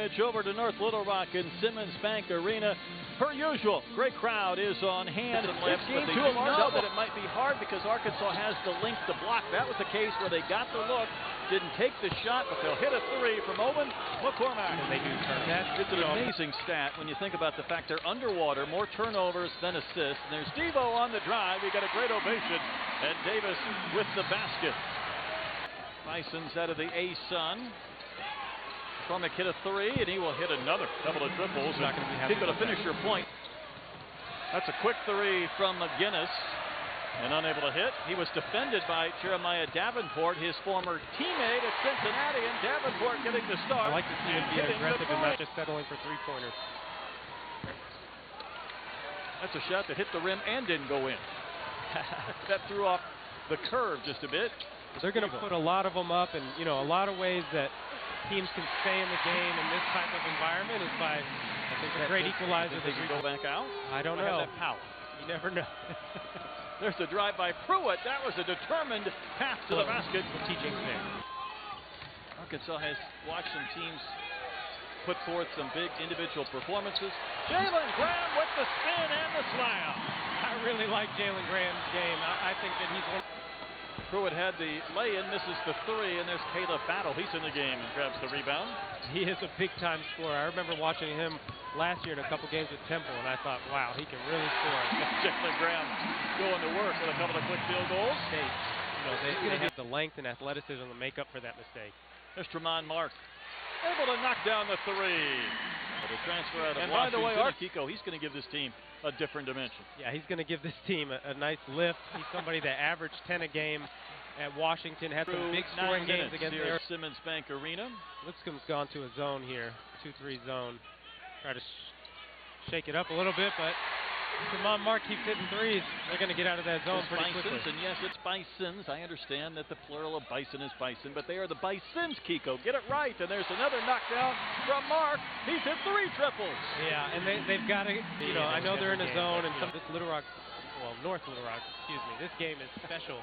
scrimmage over to North Little Rock in Simmons Bank Arena. Per usual, great crowd is on hand. This game, two of them know that it might be hard because Arkansas has the length to block. That was the case where they got the look, didn't take the shot, but they'll hit a three from Owen McCormack. And they do turn. It's an amazing stat when you think about the fact they're underwater, more turnovers than assists. And there's Devo on the drive. We got a great ovation. And Davis with the basket. Bison's out of the A-Sun. McCormack hit a three, and he will hit another double of triples. Not going to be happy. He's going to finish your point. That's a quick three from McGinnis, and unable to hit. He was defended by Jeremiah Davenport, his former teammate at Cincinnati, and Davenport getting the start. I like to see him be aggressive and not just settling for three-pointers. That's a shot that hit the rim and didn't go in. That threw off the curve just a bit. They're going to put a lot of them up, and a lot of ways that teams can stay in the game in this type of environment is by, I think, a great equalizer. They can go back out. I don't know. That power. You never know. There's a drive by Pruitt. That was a determined pass to the basket. Teaching thing. Arkansas has watched some teams put forth some big individual performances. Jalen Graham with the spin and the slam. I really like Jalen Graham's game. I think that he's one. Pruitt had the lay-in, misses the three, and there's Caleb Battle. He's in the game and grabs the rebound. He is a big-time scorer. I remember watching him last year in a couple games at Temple, and I thought, wow, he can really score. Jalen Graham going to work with a couple of quick field goals. They have the length and athleticism to make up for that mistake. There's Tremont Mark, able to knock down the three. The transfer out of Washington. By the way, Kiko, he's going to give this team a different dimension. Yeah, he's going to give this team a nice lift. He's somebody that averaged 10 a game at Washington, had some big scoring games against here at Simmons Bank Arena. Lipscomb's gone to a zone here, 2-3 zone. Try to shake it up a little bit, but Tremont Mark keeps hitting threes. They're going to get out of that zone pretty quickly. And yes, it's Bisons. I understand that the plural of bison is bison, but they are the Bisons, Kiko. Get it right. And there's another knockdown from Mark. He's hit three triples. Yeah, and they've got to, I know they're in a zone, and this Little Rock, well, North Little Rock, excuse me, this game is special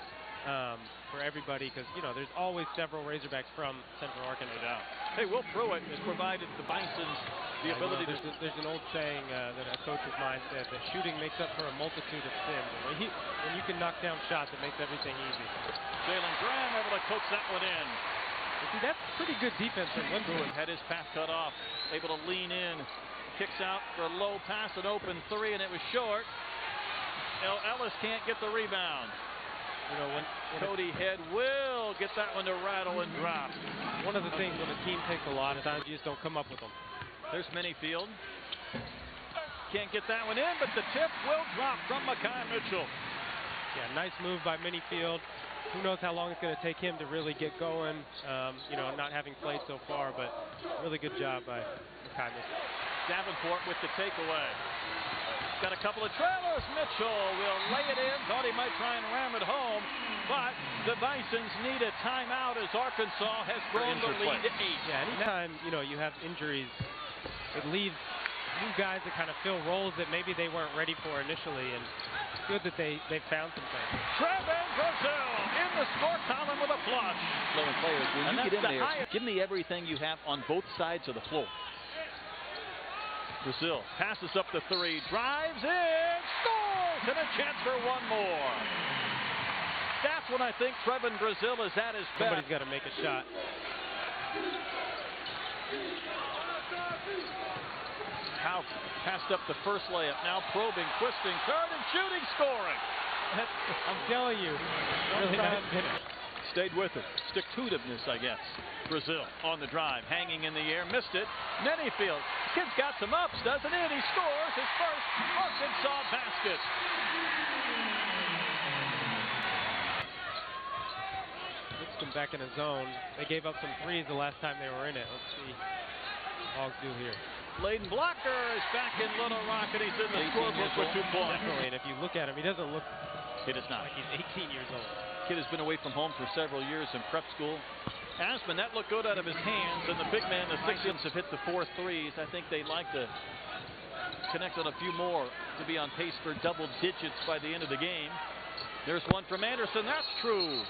for everybody because, there's always several Razorbacks from Central Arkansas. Hey, Will Pruitt has provided the Bisons the ability to... There's an old saying that a coach of mine said that shooting makes up for a multitude of sins. When you can knock down shots, it makes everything easy. Jalen Graham able to coax that one in. See, that's pretty good defense from Lipscomb. Had his pass cut off, able to lean in, kicks out for a low pass, an open three, and it was short. Ellis can't get the rebound. When Cody Head will get that one to rattle and drop. One of the things when a team takes a lot of times, you just don't come up with them. There's Minifield. Can't get that one in, but the tip will drop from Makai Mitchell. Yeah, nice move by Minifield. Who knows how long it's going to take him to really get going, not having played so far, but really good job by Makai Mitchell. Davenport with the takeaway. Got a couple of trailers. Mitchell will lay it in. Thought he might try and ram it home, but the Bisons need a timeout as Arkansas has grown the lead to 8. Yeah, anytime you have injuries, it leaves new guys that kind of fill roles that maybe they weren't ready for initially, and it's good that they found some things. Trevin Brazil in the score column with a flush. Flowing players, when you get in there, give me everything you have on both sides of the floor. Brazil passes up the three, drives in, scores, and a chance for one more. That's when I think Trevin Brazil is at his best. Somebody's got to make a shot. House passed up the first layup, now probing, twisting, turning, shooting, scoring. I'm telling you, really nice finish. Stayed with it. Stick-to-itiveness, I guess. Brazil on the drive, hanging in the air, missed it. Minifield, kid's got some ups, doesn't it? He scores his first Arkansas basket. Lipscomb back in a zone. They gave up some threes the last time they were in it. Let's see what Hogs do here. Layden Blocker is back in Little Rock, and he's in the scorebook for 2 points. Definitely, and if you look at him, he doesn't look like he's 18 years old. Kid has been away from home for several years in prep school. Asman, that looked good out of his hands, and the big man, the Sixers, have hit the 4 threes. I think they'd like to connect on a few more to be on pace for double digits by the end of the game. There's one from Anderson. That's true.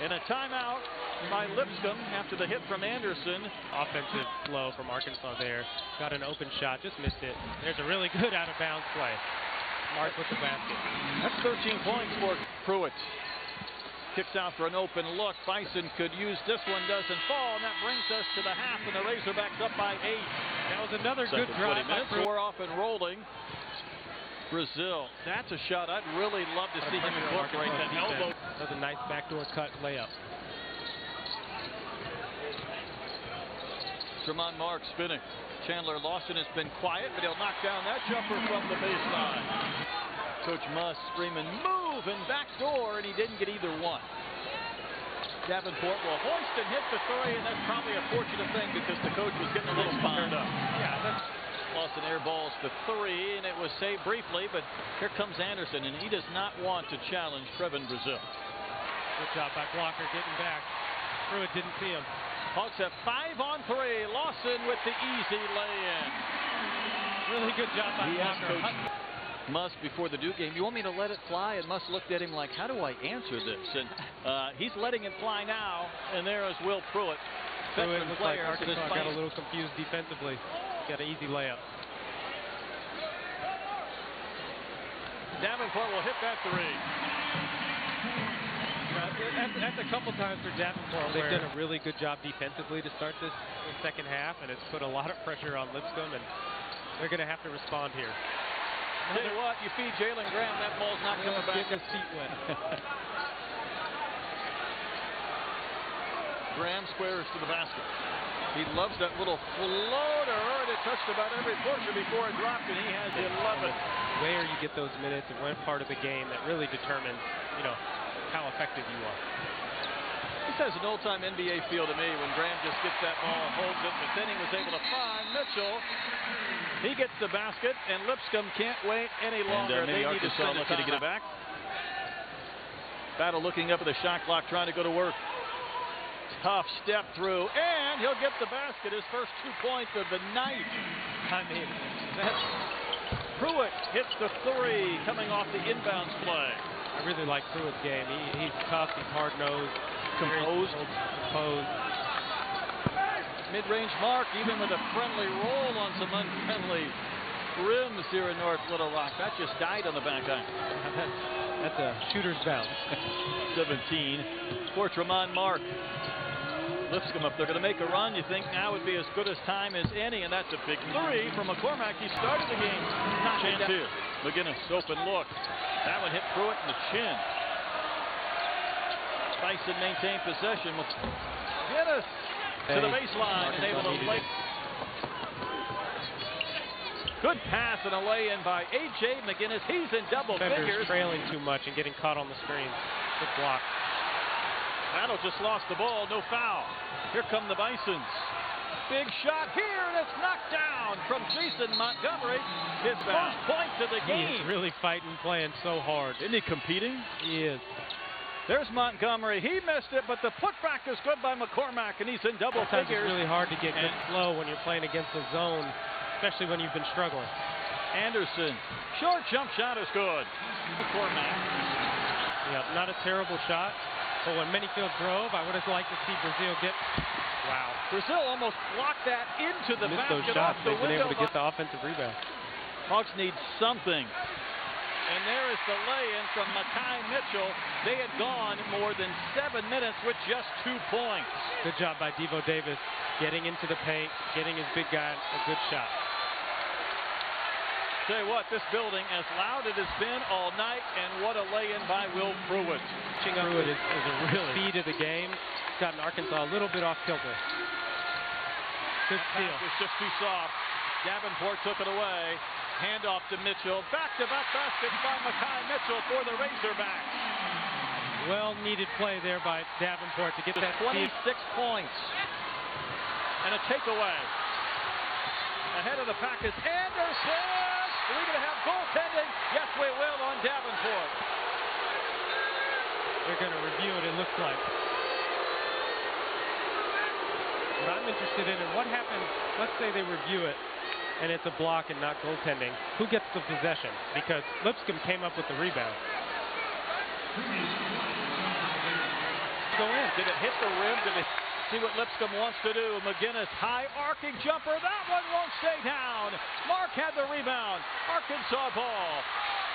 And a timeout by Lipscomb after the hit from Anderson. Offensive flow from Arkansas there. Got an open shot, just missed it. There's a really good out-of-bounds play. Mark with the basket. That's 13 points for Pruitt. Kicks out for an open look. Bison could use this one, doesn't fall, and that brings us to the half, and the Razorbacks up by 8. That was another Second good drive. 20 minutes, we're off and rolling. Brazil, that's a shot I'd really love to see him incorporate. That elbow. That was a nice backdoor cut layup. Tremont Mark spinning. Chandler Lawson has been quiet, but he'll knock down that jumper from the baseline. Coach Muss screaming, move, and backdoor, and he didn't get either one. Davenport will hoist and hit the three, and that's probably a fortunate thing because the coach was getting a little fired up. Yeah, that's Lawson airballs the three, and it was saved briefly, but here comes Anderson, and he does not want to challenge Trevin Brazil. good job by Blocker getting back. Pruitt didn't see him. Hogs have 5 on 3. Lawson with the easy lay-in. Really good job by Blocker. Muss before the Duke game, you want me to let it fly? And Muss looked at him like, how do I answer this? And he's letting it fly now, and there is Will Pruitt. Pruitt looks like Arkansas got a little confused defensively. Got an easy layup. Davenport will hit that three. That's a couple times for Davenport. They've done a really good job defensively to start this second half, and it's put a lot of pressure on Lipscomb, and they're going to have to respond here. Tell you what, you feed Jalen Graham, that ball's not coming back. Get his feet wet. Graham squares to the basket. He loves that little floater, and it touched about every portion before it dropped, and he has 11. Where you get those minutes and what part of the game that really determines, how effective you are. This has an old-time NBA feel to me when Graham just gets that ball and holds it, but then he was able to find Mitchell. He gets the basket, and Lipscomb can't wait any longer. Maybe they need to spend looking to get it back. Battle looking up at the shot clock, trying to go to work. Tough step through, and he'll get the basket. His first 2 points of the night. I mean, Pruitt hits the three coming off the inbounds play. I really like Pruitt's game. He's tough, he's hard-nosed, composed. Mid-range mark, even with a friendly roll on some unfriendly rims here in North Little Rock. That just died on the back iron. That's a shooter's bounce. 17 for Tremont Mark. Lipscomb, if they're going to make a run, you think now would be as good a time as any, and that's a big three from McCormack. He started the game. Chance here. McGinnis, open look. That one hit Pruitt in the chin. Bison maintained possession. McGinnis to the baseline and able to play. Good pass and a lay-in by A.J. McGinnis. He's in double figures. Trailing too much and getting caught on the screen. Good block. Battle just lost the ball, no foul. Here come the Bisons. Big shot here, and it's knocked down from Jason Montgomery. His first points of the game. He's really fighting, playing so hard. Isn't he competing? He is. There's Montgomery. He missed it, but the putback is good by McCormack, and he's in double Sometimes figures. It's really hard to get good flow when you're playing against the zone, especially when you've been struggling. Anderson, short jump shot is good. McCormack. Yeah, not a terrible shot. But when Manyfield drove, I would have liked to see Brazil get. Wow. Brazil almost blocked that into the Missed basket those shots. off the They've been window. able to get the offensive rebound. Hawks need something. And there is the lay-in from Makai Mitchell. They had gone more than 7 minutes with just 2 points. Good job by Devo Davis getting into the paint, getting his big guy a good shot. Tell you what, this building, as loud as it's been all night, and what a lay-in by Will Pruitt. Pruitt is a real speed of the game. It's gotten Arkansas a little bit off kilter. Good steal. It was just too soft. Davenport took it away. Handoff to Mitchell. Back-to-back baskets by Makai Mitchell for the Razorbacks. Well-needed play there by Davenport to get that 26 points. And a takeaway. Ahead of the pack is Anderson. Are we going to have goaltending? Yes, we will on Davenport. They're going to review it looks like. What I'm interested in is what happens, let's say they review it, and it's a block and not goaltending. Who gets the possession? Because Lipscomb came up with the rebound. go in. Did it hit the rim? Did it see what Lipscomb wants to do? McGinnis, high arcing jumper. That one won't stay down. Mark had the rebound. Arkansas ball.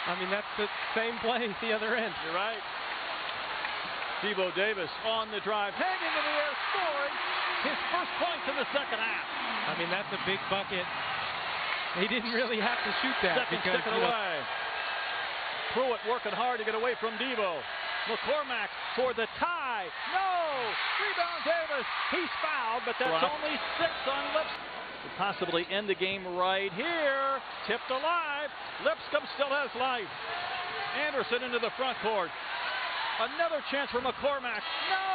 I mean, that's the same play the other end. You're right. Devo Davis on the drive, hanging in the air, scoring his first points in the second half. I mean, that's a big bucket. He didn't really have to shoot that. Second because, sticking away. Pruitt working hard to get away from Devo. McCormack for the tie. No! Rebound Davis. He's fouled, but that's only 6 on Lipscomb. Could possibly end the game right here. Tipped alive. Lipscomb still has life. Anderson into the front court. Another chance for McCormack. No!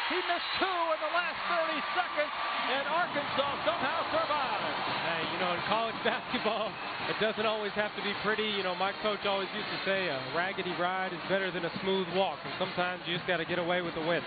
He missed 2 in the last 30 seconds, and Arkansas somehow survives. Hey, you know, in college basketball, it doesn't always have to be pretty. You know, my coach always used to say a raggedy ride is better than a smooth walk, and sometimes you just got to get away with the win.